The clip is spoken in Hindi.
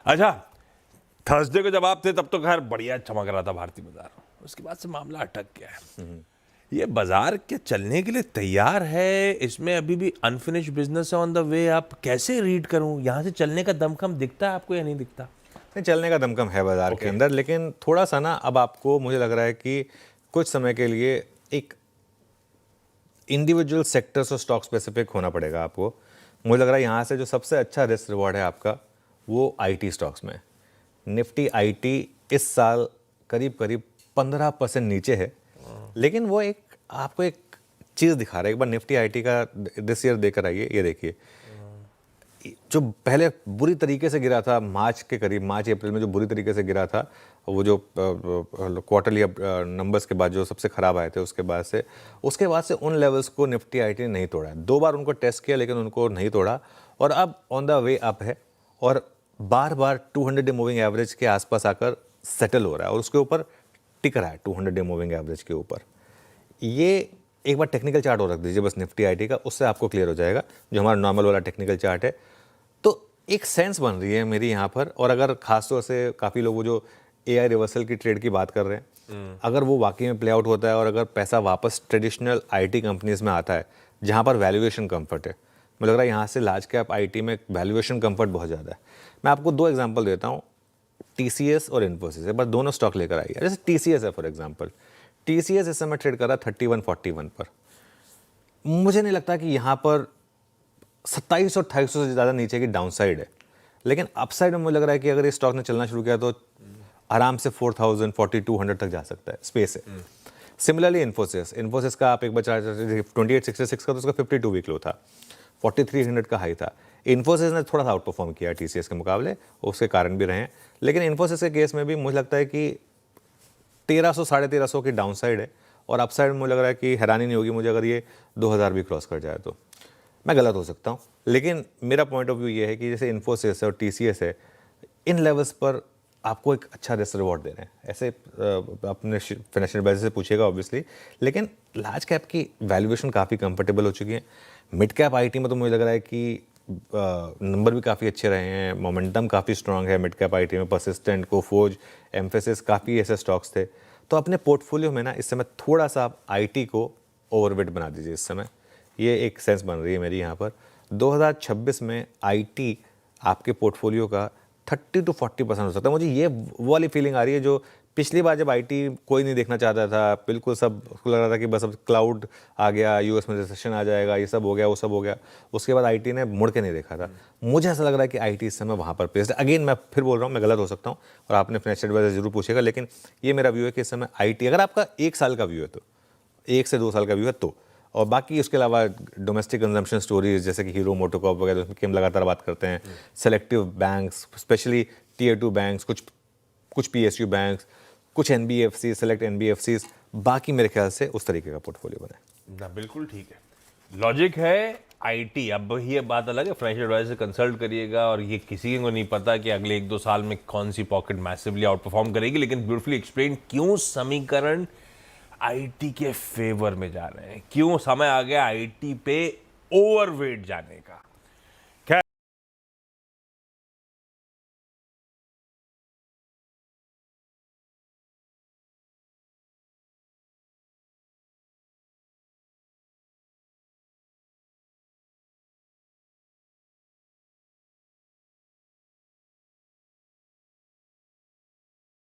अच्छा, थर्सडे को जब आप थे तब तो खैर बढ़िया चमक रहा था भारतीय बाजार, उसके बाद से मामला अटक गया है। ये बाजार क्या चलने के लिए तैयार है? इसमें अभी भी अनफिनिश्ड बिजनेस है ऑन द वे, आप कैसे रीड करूं? यहाँ से चलने का दमखम दिखता है आपको या नहीं दिखता? नहीं, चलने का दमखम है बाजार के अंदर, लेकिन थोड़ा सा ना अब आपको मुझे लग रहा है कि कुछ समय के लिए एक इंडिविजुअल सेक्टर्स और स्टॉक स्पेसिफिक होना पड़ेगा आपको। मुझे लग रहा है यहाँ से जो सबसे अच्छा रिस्क रिवॉर्ड है आपका वो आईटी स्टॉक्स में। निफ्टी आईटी इस साल करीब करीब 15% नीचे है, लेकिन वो एक आपको एक चीज़ दिखा रहा है। एक बार निफ्टी आईटी का दिस ईयर देकर आइए, ये देखिए जो पहले बुरी तरीके से गिरा था मार्च के करीब, मार्च अप्रैल में जो बुरी तरीके से गिरा था, वो जो क्वार्टरली नंबर्स के बाद जो सबसे ख़राब आए थे उसके बाद से उन लेवल्स को निफ्टी आईटी ने नहीं तोड़ा है। 2 बार उनको टेस्ट किया लेकिन उनको नहीं तोड़ा, और अब ऑन द वे अप है और बार बार 200 डे मूविंग एवरेज के आसपास आकर सेटल हो रहा है और उसके ऊपर टिक रहा है 200 डे मूविंग एवरेज के ऊपर। ये एक बार टेक्निकल चार्ट और रख दीजिए बस निफ्टी आईटी का, उससे आपको क्लियर हो जाएगा जो हमारा नॉर्मल वाला टेक्निकल चार्ट है। तो एक सेंस बन रही है मेरी यहाँ पर, और अगर खासतौर से काफ़ी लोग वो जो एआई रिवर्सल की ट्रेड की बात कर रहे हैं, अगर वो वाकई में प्ले आउट होता है और अगर पैसा वापस ट्रेडिशनल आईटी कंपनीज में आता है जहाँ पर वैल्यूएशन कंफर्ट है, मुझे लग रहा है यहाँ से लार्ज कैप आईटी में वैल्यूएशन कंफर्ट बहुत ज़्यादा है। मैं आपको 2 एग्जांपल देता हूँ, टीसीएस और इन्फोसिस। एक बार दोनों स्टॉक लेकर आइए। जैसे टीसीएस है फॉर एग्जांपल, टीसीएस इस समय ट्रेड कर रहा है 3141 पर। मुझे नहीं लगता कि यहाँ पर 27 और 2800 से ज़्यादा नीचे की डाउनसाइड है, लेकिन अपसाइड में मुझे लग रहा है कि अगर ये स्टॉक ने चलना शुरू किया तो आराम से 4000 4200 तक जा सकता है, स्पेस है। सिमिलरली इन्फोसिस का आप एक बार 2866 का तो उसका 52 वीक लो था, 4300 का हाई था। इन्फोसिस ने थोड़ा सा आउट परफॉर्म किया टीसीएस के मुकाबले, उसके कारण भी रहे हैं, लेकिन इन्फोसिस के केस में भी मुझे लगता है कि 1300 1350 की डाउनसाइड है और अपसाइड में मुझे लग रहा है कि हैरानी नहीं होगी मुझे अगर ये 2000 भी क्रॉस कर जाए तो। मैं गलत हो सकता हूँ, लेकिन मेरा पॉइंट ऑफ व्यू ये है कि जैसे इन्फोसिस है और टीसीएस है, इन लेवल्स पर आपको एक अच्छा रिस्क रिवॉर्ड दे रहे हैं। ऐसे अपने फाइनेंशियल एडवाइजर से पूछिएगा ऑब्वियसली, लेकिन लार्ज कैप की वैल्यूएशन काफ़ी कंफर्टेबल हो चुकी है। मिड कैप आईटी में तो मुझे लग रहा है कि नंबर भी काफ़ी अच्छे रहे हैं, मोमेंटम काफ़ी स्ट्रांग है मिड कैप आईटी में। परसिस्टेंट, कोफोर्ज, एम्फेसिस, काफ़ी ऐसे स्टॉक्स थे। तो अपने पोर्टफोलियो में ना इस समय थोड़ा सा आप आईटी को ओवरवेट बना दीजिए इस समय, ये एक सेंस बन रही है मेरी यहाँ पर। 2026 में आईटी आपके पोर्टफोलियो का 30 to 40% हो सकता है। मुझे ये वो वाली फीलिंग आ रही है जो पिछली बार जब आईटी कोई नहीं देखना चाहता था, बिल्कुल सब लग रहा था कि बस अब क्लाउड आ गया, यूएस में रिसेशन आ जाएगा, ये सब हो गया, वो सब हो गया, उसके बाद आईटी ने मुड़ के नहीं देखा था। मुझे ऐसा लग रहा है कि आईटी इस समय वहाँ पर प्लेस्ड है। अगेन मैं फिर बोल रहा हूँ, मैं गलत हो सकता हूँ और आपने फाइनेंशियल एडवाइजर जरूर पूछेगा, लेकिन ये मेरा व्यू है कि इस समय आईटी, अगर आपका 1 साल का व्यू है तो 1 से 2 साल का व्यू है तो, और बाकी उसके अलावा डोमेस्टिक कंजम्पशन स्टोरीज जैसे कि हीरो मोटोकॉर्प वगैरह उसमें हम लगातार बात करते हैं। Selective banks, specially tier 2 banks, कुछ पीएसयू बैंक्स, कुछ एनबीएफसी, सेलेक्ट एनबीएफसीज, बाकी मेरे ख्याल से उस तरीके का पोर्टफोलियो बने ना। बिल्कुल ठीक है, लॉजिक है आईटी। अब ये बात अलग है, फाइनेंशियल एडवाइजर से कंसल्ट करिएगा, और ये किसी को नहीं पता कि अगले 1-2 साल में कौन सी पॉकेट मैसिवली आउट परफॉर्म करेगी, लेकिन ब्यूटीफुली एक्सप्लेन क्यों समीकरण आईटी के फेवर में जा रहे हैं, क्यों समय आ गया आईटी पे ओवरवेट जाने का।